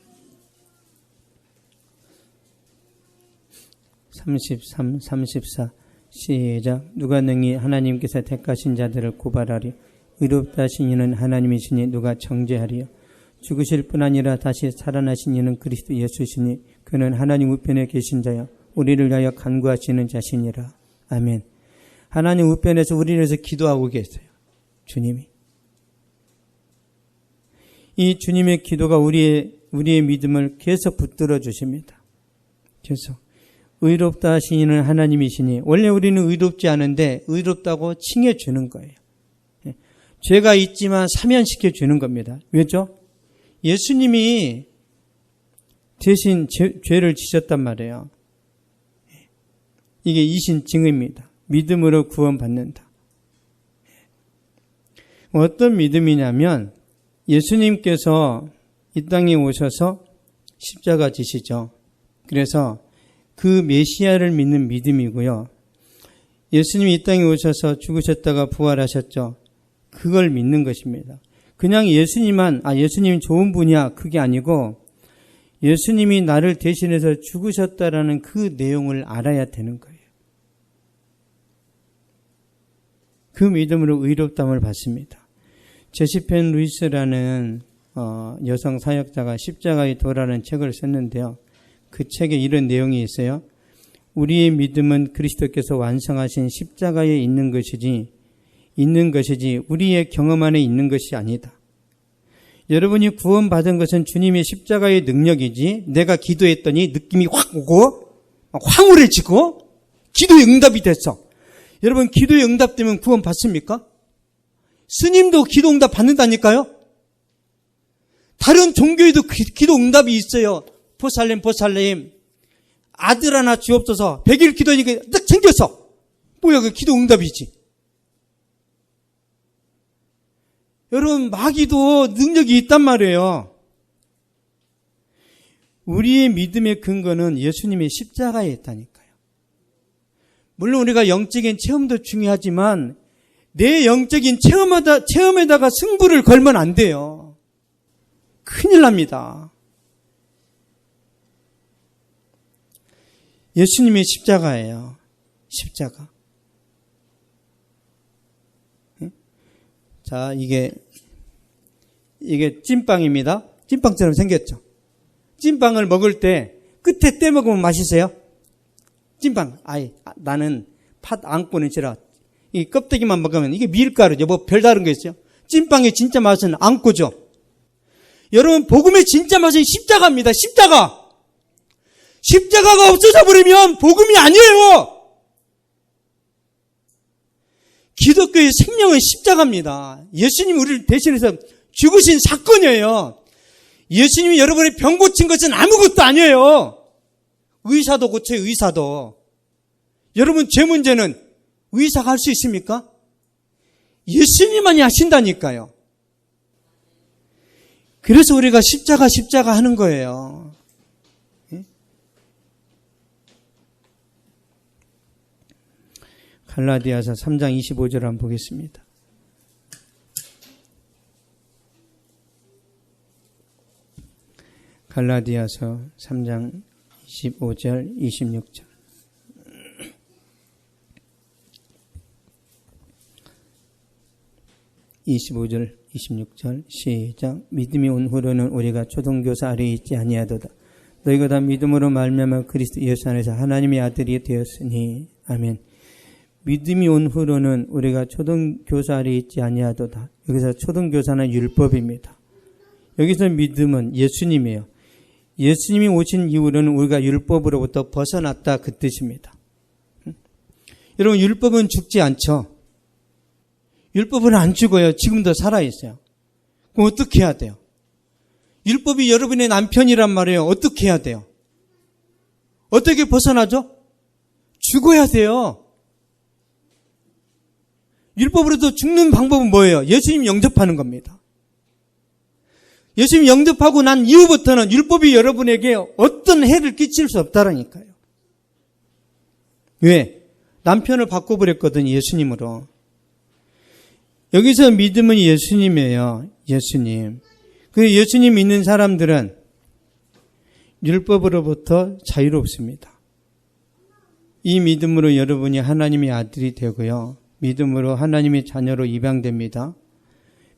[SPEAKER 1] 33, 34 시작. 누가 능히 하나님께서 택하신 자들을 고발하리. 의롭다 하신 이는 하나님이시니 누가 정죄하리요. 죽으실 뿐 아니라 다시 살아나신 이는 그리스도 예수시니 그는 하나님 우편에 계신 자여 우리를 위하여 간구하시는 자시니라. 아멘. 하나님 우편에서 우리를 위해서 기도하고 계세요. 주님이. 이 주님의 기도가 우리의 믿음을 계속 붙들어 주십니다. 계속. 의롭다 하신 이는 하나님이시니 원래 우리는 의롭지 않은데 의롭다고 칭해 주는 거예요. 죄가 있지만 사면시켜 주는 겁니다. 왜죠? 예수님이 대신 죄를 지셨단 말이에요. 이게 이신증입니다. 믿음으로 구원받는다. 어떤 믿음이냐면 예수님께서 이 땅에 오셔서 십자가 지시죠. 그래서 그 메시아를 믿는 믿음이고요. 예수님이 이 땅에 오셔서 죽으셨다가 부활하셨죠. 그걸 믿는 것입니다. 그냥 예수님 좋은 분이야 그게 아니고 예수님이 나를 대신해서 죽으셨다라는 그 내용을 알아야 되는 거예요. 그 믿음으로 의롭다함을 받습니다. 제시펜 루이스라는 여성 사역자가 십자가의 도라는 책을 썼는데요. 그 책에 이런 내용이 있어요. 우리의 믿음은 그리스도께서 완성하신 십자가에 있는 것이지 우리의 경험 안에 있는 것이 아니다. 여러분이 구원받은 것은 주님의 십자가의 능력이지 내가 기도했더니 느낌이 확 오고 황홀해지고 기도의 응답이 됐어. 여러분 기도의 응답되면 구원 받습니까? 스님도 기도 응답 받는다니까요. 다른 종교에도 기도 응답이 있어요. 보살렘 아들 하나 주옵소서. 100일 기도하니까 딱 생겼어. 뭐야 그 기도 응답이지. 여러분 마귀도 능력이 있단 말이에요. 우리의 믿음의 근거는 예수님의 십자가에 있다니까요. 물론 우리가 영적인 체험도 중요하지만 내 영적인 체험에다가 승부를 걸면 안 돼요. 큰일 납니다. 예수님의 십자가예요. 십자가. 자, 이게 찐빵입니다. 찐빵처럼 생겼죠. 찐빵을 먹을 때 끝에 떼먹으면 맛있어요? 찐빵. 나는 팥 안 꺼는 싫어. 이 껍데기만 먹으면 이게 밀가루죠. 뭐 별다른 게 있어요? 찐빵의 진짜 맛은 안고죠. 여러분, 복음의 진짜 맛은 십자가입니다. 십자가. 십자가가 없어져 버리면 복음이 아니에요. 기독교의 생명은 십자가입니다. 예수님이 우리를 대신해서 죽으신 사건이에요. 예수님이 여러분의 병 고친 것은 아무것도 아니에요. 의사도 고쳐요, 의사도. 여러분, 죄 문제는 의사가 할 수 있습니까? 예수님만이 하신다니까요. 그래서 우리가 십자가 하는 거예요. 갈라디아서 3장 25절 한번 보겠습니다. 갈라디아서 3장 25절, 26절. (25절) 26절 시작. 믿음이 온 후로는 우리가 초등교사 아래에 있지 아니하도다. 너희가 다 믿음으로 말미암아 그리스도 예수 안에서 하나님의 아들이 되었으니. 아멘. 믿음이 온 후로는 우리가 초등교사 아래에 있지 아니하도다. 여기서 초등교사는 율법입니다. 여기서 믿음은 예수님이에요. 예수님이 오신 이후로는 우리가 율법으로부터 벗어났다, 그 뜻입니다. 여러분, 율법은 죽지 않죠. 율법은 안 죽어요. 지금도 살아있어요. 그럼 어떻게 해야 돼요? 율법이 여러분의 남편이란 말이에요. 어떻게 해야 돼요? 어떻게 벗어나죠? 죽어야 돼요. 율법으로도 죽는 방법은 뭐예요? 예수님 영접하는 겁니다. 예수님 영접하고 난 이후부터는 율법이 여러분에게 어떤 해를 끼칠 수 없다라니까요. 왜? 남편을 바꿔버렸거든요, 예수님으로. 여기서 믿음은 예수님이에요. 예수님. 그 예수님 믿는 사람들은 율법으로부터 자유롭습니다. 이 믿음으로 여러분이 하나님의 아들이 되고요. 믿음으로 하나님의 자녀로 입양됩니다.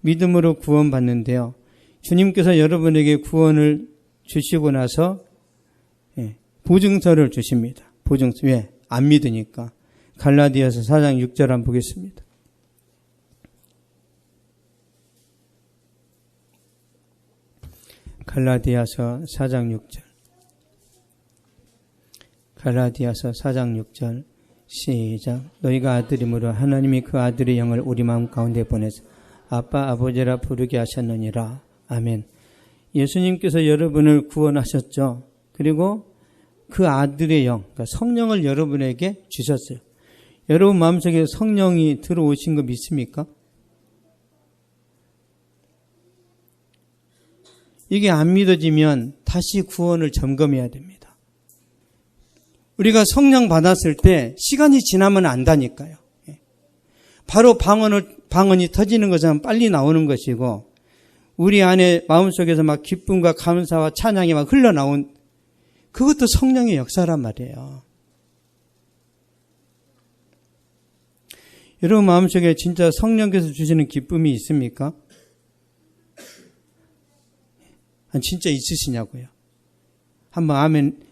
[SPEAKER 1] 믿음으로 구원받는데요. 주님께서 여러분에게 구원을 주시고 나서 보증서를 주십니다. 보증서. 왜? 안 믿으니까. 갈라디아서 4장 6절 한번 보겠습니다. 갈라디아서 4장 6절. 갈라디아서 4장 6절 시작. 너희가 아들이므로 하나님이 그 아들의 영을 우리 마음 가운데 보내서 아빠 아버지라 부르게 하셨느니라. 아멘. 예수님께서 여러분을 구원하셨죠. 그리고 그 아들의 영, 그러니까 성령을 여러분에게 주셨어요. 여러분 마음속에 성령이 들어오신 거 믿습니까? 이게 안 믿어지면 다시 구원을 점검해야 됩니다. 우리가 성령 받았을 때 시간이 지나면 안다니까요. 바로 방언이 터지는 것은 빨리 나오는 것이고, 우리 안에 마음속에서 막 기쁨과 감사와 찬양이 막 흘러나온, 그것도 성령의 역사란 말이에요. 여러분 마음속에 진짜 성령께서 주시는 기쁨이 있습니까? 진짜 있으시냐고요. 한번 아멘,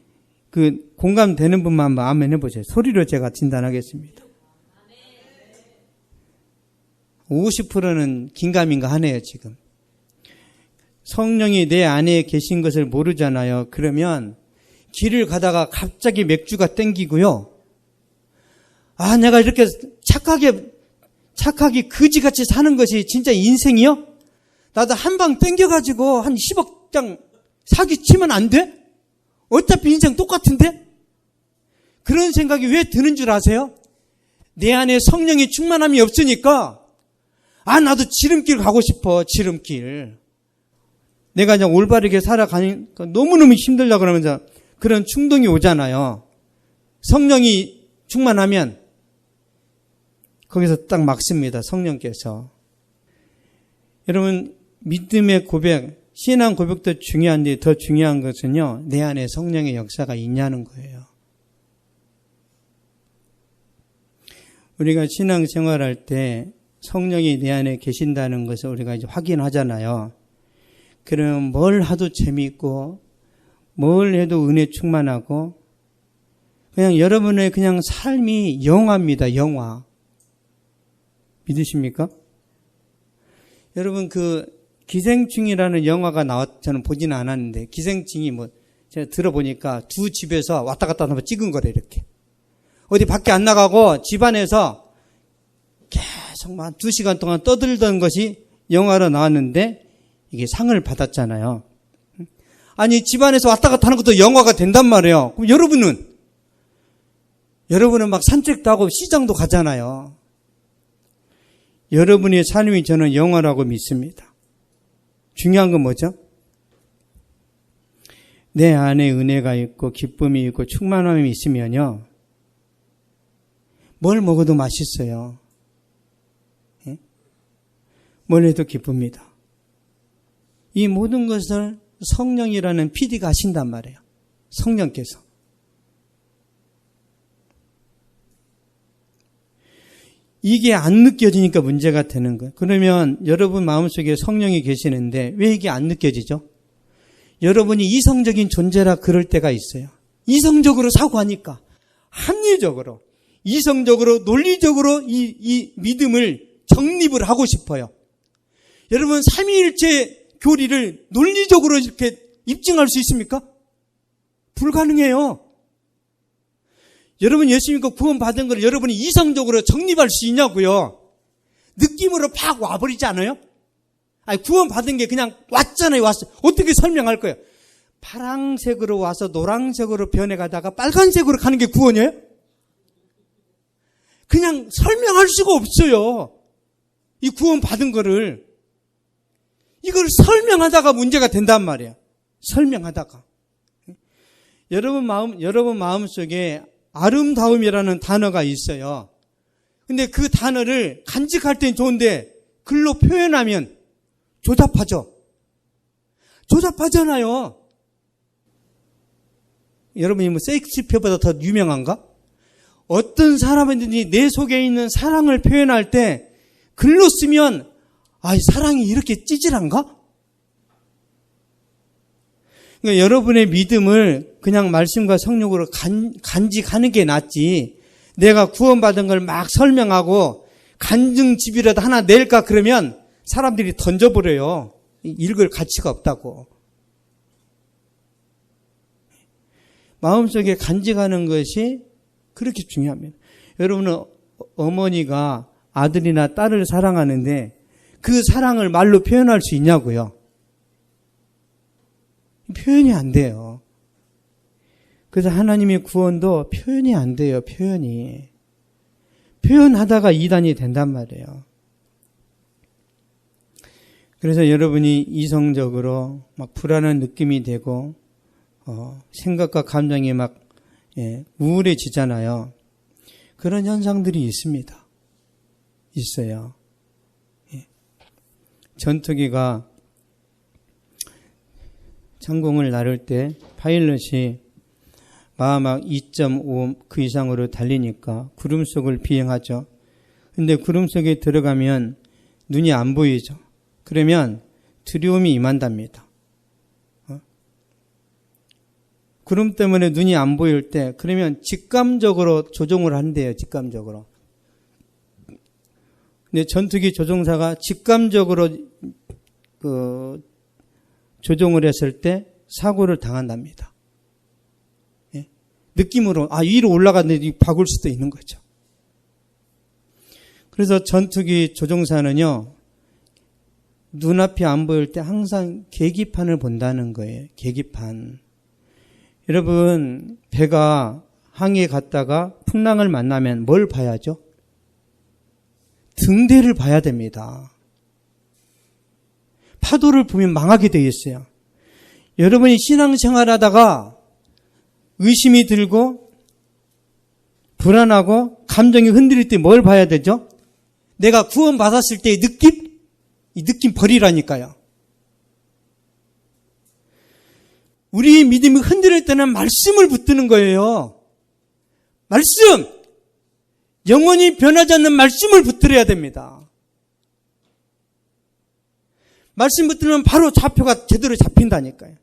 [SPEAKER 1] 공감되는 분만 한번 아멘 해보세요. 소리로 제가 진단하겠습니다. 50%는 긴가민가 하네요, 지금. 성령이 내 안에 계신 것을 모르잖아요. 그러면 길을 가다가 갑자기 맥주가 땡기고요. 아, 내가 이렇게 착하게 거지같이 사는 것이 진짜 인생이요? 나도 한 방 땡겨가지고 한 10억장 사기치면 안 돼? 어차피 인생 똑같은데? 그런 생각이 왜 드는 줄 아세요? 내 안에 성령의 충만함이 없으니까, 아, 나도 지름길 가고 싶어, 지름길. 내가 그냥 올바르게 살아가니까 너무너무 힘들다 그러면서 그런 충동이 오잖아요. 성령이 충만하면 거기서 딱 막습니다, 성령께서. 여러분, 믿음의 고백, 신앙 고백도 중요한데 더 중요한 것은요, 내 안에 성령의 역사가 있냐는 거예요. 우리가 신앙 생활할 때 성령이 내 안에 계신다는 것을 우리가 이제 확인하잖아요. 그럼 뭘 하도 재미있고, 뭘 해도 은혜 충만하고, 그냥 여러분의 그냥 삶이 영화입니다, 영화. 믿으십니까? 여러분, 기생충이라는 영화가 저는 보지는 않았는데, 기생충이 제가 들어보니까 두 집에서 왔다 갔다 하면 찍은 거래, 이렇게. 어디 밖에 안 나가고 집안에서 계속 2시간 동안 떠들던 것이 영화로 나왔는데, 이게 상을 받았잖아요. 아니, 집안에서 왔다 갔다 하는 것도 영화가 된단 말이에요. 그럼 여러분은 막 산책도 하고 시장도 가잖아요. 여러분의 삶이 저는 영화라고 믿습니다. 중요한 건 뭐죠? 내 안에 은혜가 있고 기쁨이 있고 충만함이 있으면요, 뭘 먹어도 맛있어요. 예? 뭘 해도 기쁩니다. 이 모든 것을 성령이라는 PD가 하신단 말이에요. 성령께서. 이게 안 느껴지니까 문제가 되는 거예요. 그러면 여러분 마음속에 성령이 계시는데 왜 이게 안 느껴지죠? 여러분이 이성적인 존재라 그럴 때가 있어요. 이성적으로 사고하니까 합리적으로, 이성적으로, 논리적으로 이 믿음을 정립을 하고 싶어요. 여러분, 삼위일체 교리를 논리적으로 이렇게 입증할 수 있습니까? 불가능해요. 여러분 예수 믿고 구원받은 걸 여러분이 이성적으로 정립할 수 있냐고요? 느낌으로 팍 와버리지 않아요? 아니, 구원받은 게 그냥 왔잖아요, 왔어요. 어떻게 설명할 거예요? 파란색으로 와서 노란색으로 변해가다가 빨간색으로 가는 게 구원이에요? 그냥 설명할 수가 없어요. 이 구원받은 거를. 이걸 설명하다가 문제가 된단 말이에요. 설명하다가. 여러분 마음속에 아름다움이라는 단어가 있어요. 근데 그 단어를 간직할 땐 좋은데 글로 표현하면 조잡하죠. 조잡하잖아요. 여러분이 셰익스피어보다 더 유명한가? 어떤 사람이든지 내 속에 있는 사랑을 표현할 때 글로 쓰면 사랑이 이렇게 찌질한가? 그러니까 여러분의 믿음을 그냥 말씀과 성령으로 간직하는 게 낫지, 내가 구원받은 걸 막 설명하고 간증집이라도 하나 낼까 그러면 사람들이 던져버려요. 읽을 가치가 없다고. 마음속에 간직하는 것이 그렇게 중요합니다. 여러분은 어머니가 아들이나 딸을 사랑하는데 그 사랑을 말로 표현할 수 있냐고요? 표현이 안 돼요. 그래서 하나님의 구원도 표현이 안 돼요. 표현하다가 이단이 된단 말이에요. 그래서 여러분이 이성적으로 막 불안한 느낌이 되고 생각과 감정이 막 우울해지잖아요. 그런 현상들이 있습니다. 있어요. 전투기가 창공을 나를 때 파일럿이 마막 2.5 그 이상으로 달리니까 구름 속을 비행하죠. 근데 구름 속에 들어가면 눈이 안 보이죠. 그러면 두려움이 임한답니다. 구름 때문에 눈이 안 보일 때 그러면 직감적으로 조종을 한대요. 직감적으로. 근데 전투기 조종사가 직감적으로 조종을 했을 때 사고를 당한답니다. 예? 느낌으로 위로 올라갔는데 박을 수도 있는 거죠. 그래서 전투기 조종사는요, 눈앞이 안 보일 때 항상 계기판을 본다는 거예요. 계기판. 여러분, 배가 항해에 갔다가 풍랑을 만나면 뭘 봐야죠? 등대를 봐야 됩니다. 파도를 보면 망하게 되어 있어요. 여러분이 신앙생활 하다가 의심이 들고 불안하고 감정이 흔들릴 때 뭘 봐야 되죠? 내가 구원받았을 때의 느낌? 이 느낌 버리라니까요. 우리 믿음이 흔들릴 때는 말씀을 붙드는 거예요. 말씀! 영원히 변하지 않는 말씀을 붙들어야 됩니다. 말씀 붙들면 바로 좌표가 제대로 잡힌다니까요.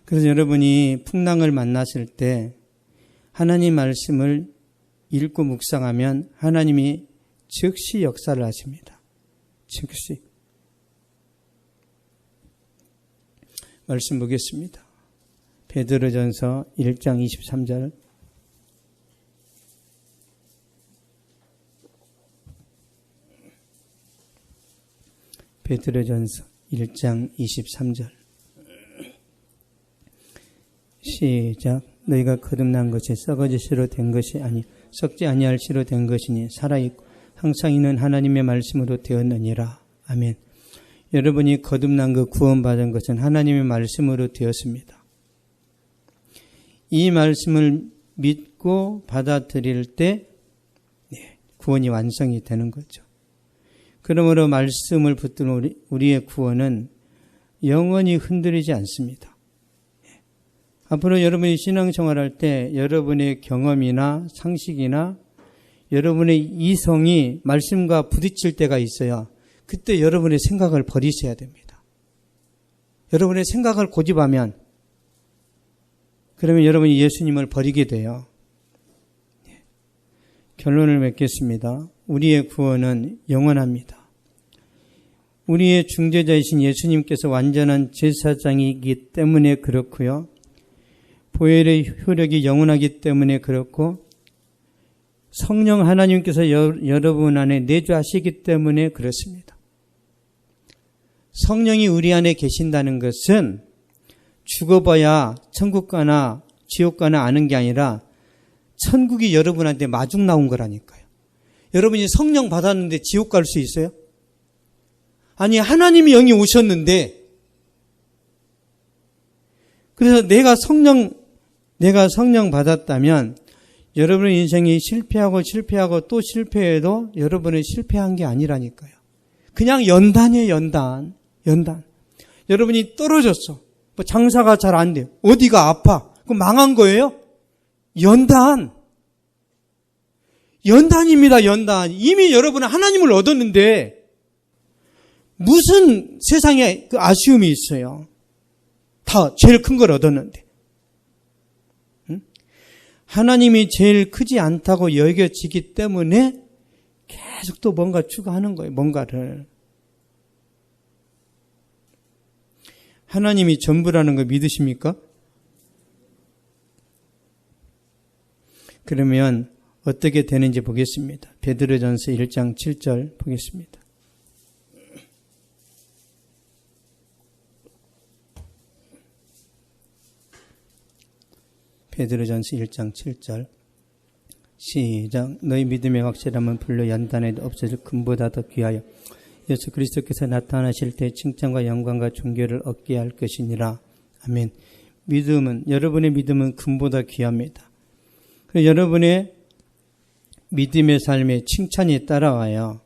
[SPEAKER 1] 그래서 여러분이 풍랑을 만났을 때 하나님 말씀을 읽고 묵상하면 하나님이 즉시 역사를 하십니다. 즉시. 말씀 보겠습니다. 베드로전서 1장 23절. 베드로전서 1장 23절. 시작. 너희가 거듭난 것이 썩어질 씨로 된 것이 아니 썩지 아니할 씨로 된 것이니 살아있고 항상 있는 하나님의 말씀으로 되었느니라. 아멘. 여러분이 거듭난 그 구원받은 것은 하나님의 말씀으로 되었습니다. 이 말씀을 믿고 받아들일 때 구원이 완성이 되는 거죠. 그러므로 말씀을 붙든 우리의 구원은 영원히 흔들리지 않습니다. 앞으로 여러분이 신앙생활할 때 여러분의 경험이나 상식이나 여러분의 이성이 말씀과 부딪힐 때가 있어요. 그때 여러분의 생각을 버리셔야 됩니다. 여러분의 생각을 고집하면 그러면 여러분이 예수님을 버리게 돼요. 결론을 맺겠습니다. 우리의 구원은 영원합니다. 우리의 중재자이신 예수님께서 완전한 제사장이기 때문에 그렇고요. 보혈의 효력이 영원하기 때문에 그렇고 성령 하나님께서 여러분 안에 내주하시기 때문에 그렇습니다. 성령이 우리 안에 계신다는 것은 죽어봐야 천국 가나 지옥 가나 아는 게 아니라 천국이 여러분한테 마중 나온 거라니까요. 여러분이 성령 받았는데 지옥 갈 수 있어요? 아니, 하나님의 영이 오셨는데 그래서 내가 성령 받았다면 여러분의 인생이 실패하고 또 실패해도 여러분은 실패한 게 아니라니까요. 그냥 연단이에요, 연단. 여러분이 떨어졌어. 뭐 장사가 잘 안 돼요. 어디가 아파. 그럼 망한 거예요? 연단입니다, 연단. 이미 여러분은 하나님을 얻었는데 무슨 세상에 그 아쉬움이 있어요. 다 제일 큰 걸 얻었는데. 하나님이 제일 크지 않다고 여겨지기 때문에 계속 또 뭔가 추구하는 거예요. 뭔가를. 하나님이 전부라는 거 믿으십니까? 그러면 어떻게 되는지 보겠습니다. 베드로전서 1장 7절 보겠습니다. 베드로전서 1장 7절 시작. 너희 믿음의 확실함은 불로 연단에도 없어질 금보다 더 귀하여 예수 그리스도께서 나타나실 때 칭찬과 영광과 존귀를 얻게 할 것이니라. 아멘. 여러분의 믿음은 금보다 귀합니다. 그래서 여러분의 믿음의 삶에 칭찬이 따라와요.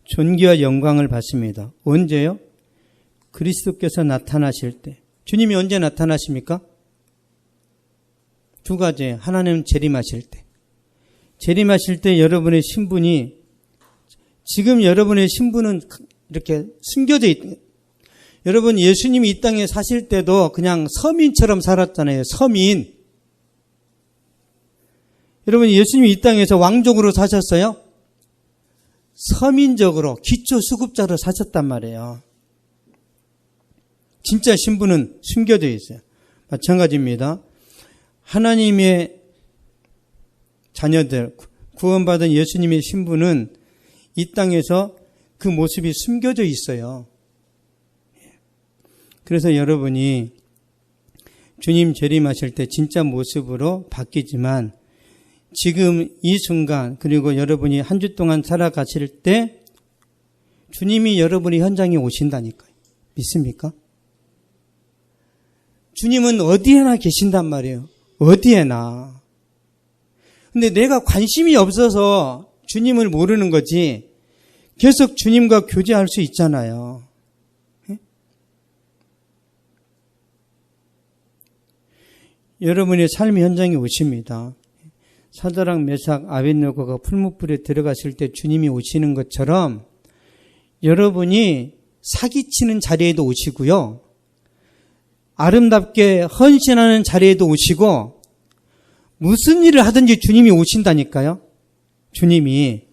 [SPEAKER 1] 존귀와 영광을 받습니다. 언제요? 그리스도께서 나타나실 때. 주님이 언제 나타나십니까? 두 가지예요. 하나는 재림하실 때. 재림하실 때 여러분의 신분이 지금 여러분의 신분은 이렇게 숨겨져 있다. 여러분 예수님이 이 땅에 사실 때도 그냥 서민처럼 살았잖아요. 서민. 여러분 예수님이 이 땅에서 왕족으로 사셨어요? 서민적으로 기초수급자로 사셨단 말이에요. 진짜 신분은 숨겨져 있어요. 마찬가지입니다. 하나님의 자녀들, 구원받은 예수님의 신분은 이 땅에서 그 모습이 숨겨져 있어요. 그래서 여러분이 주님 재림하실 때 진짜 모습으로 바뀌지만 지금 이 순간 그리고 여러분이 한 주 동안 살아가실 때 주님이 여러분의 현장에 오신다니까요. 믿습니까? 주님은 어디에나 계신단 말이에요. 어디에나. 근데 내가 관심이 없어서 주님을 모르는 거지 계속 주님과 교제할 수 있잖아요. 여러분의 삶의 현장에 오십니다. 사드락 메삭 아벳네고가 풀무불에 들어갔을 때 주님이 오시는 것처럼 여러분이 사기치는 자리에도 오시고요. 아름답게 헌신하는 자리에도 오시고 무슨 일을 하든지 주님이 오신다니까요. 주님이.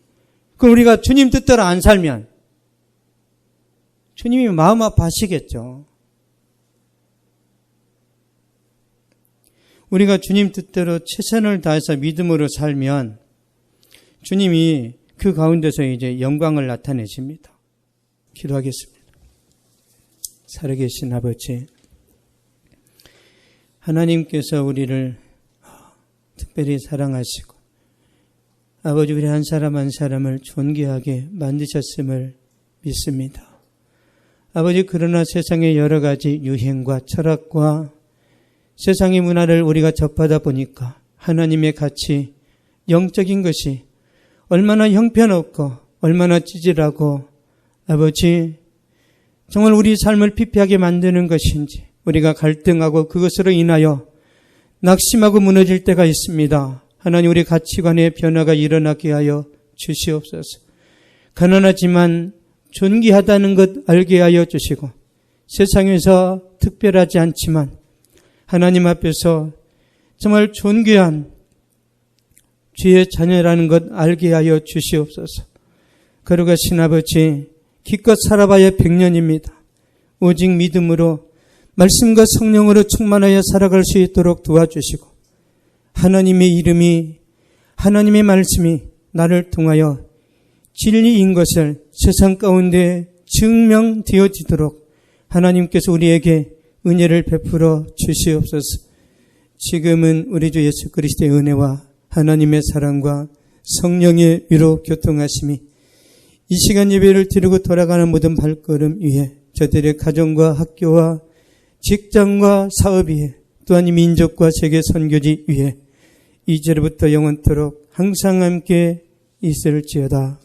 [SPEAKER 1] 그럼 우리가 주님 뜻대로 안 살면 주님이 마음 아파하시겠죠. 우리가 주님 뜻대로 최선을 다해서 믿음으로 살면 주님이 그 가운데서 이제 영광을 나타내십니다. 기도하겠습니다. 살아계신 아버지, 하나님께서 우리를 특별히 사랑하시고 아버지 우리 한 사람 한 사람을 존귀하게 만드셨음을 믿습니다. 아버지, 그러나 세상의 여러 가지 유행과 철학과 세상의 문화를 우리가 접하다 보니까 하나님의 가치, 영적인 것이 얼마나 형편없고 얼마나 찌질하고 아버지 정말 우리 삶을 피폐하게 만드는 것인지 우리가 갈등하고 그것으로 인하여 낙심하고 무너질 때가 있습니다. 하나님, 우리 가치관의 변화가 일어나게 하여 주시옵소서. 가난하지만 존귀하다는 것 알게 하여 주시고 세상에서 특별하지 않지만 하나님 앞에서 정말 존귀한 주의 자녀라는 것 알게 하여 주시옵소서. 거룩하신 아버지, 기껏 살아봐야 100년입니다. 오직 믿음으로 말씀과 성령으로 충만하여 살아갈 수 있도록 도와주시고 하나님의 이름이, 하나님의 말씀이 나를 통하여 진리인 것을 세상 가운데 증명되어지도록 하나님께서 우리에게 은혜를 베풀어 주시옵소서. 지금은 우리 주 예수 그리스도의 은혜와 하나님의 사랑과 성령의 위로 교통하심이 이 시간 예배를 드리고 돌아가는 모든 발걸음 위에 저들의 가정과 학교와 직장과 사업 위에 또한 민족과 세계 선교지 위에 이제로부터 영원토록 항상 함께 있을지어다.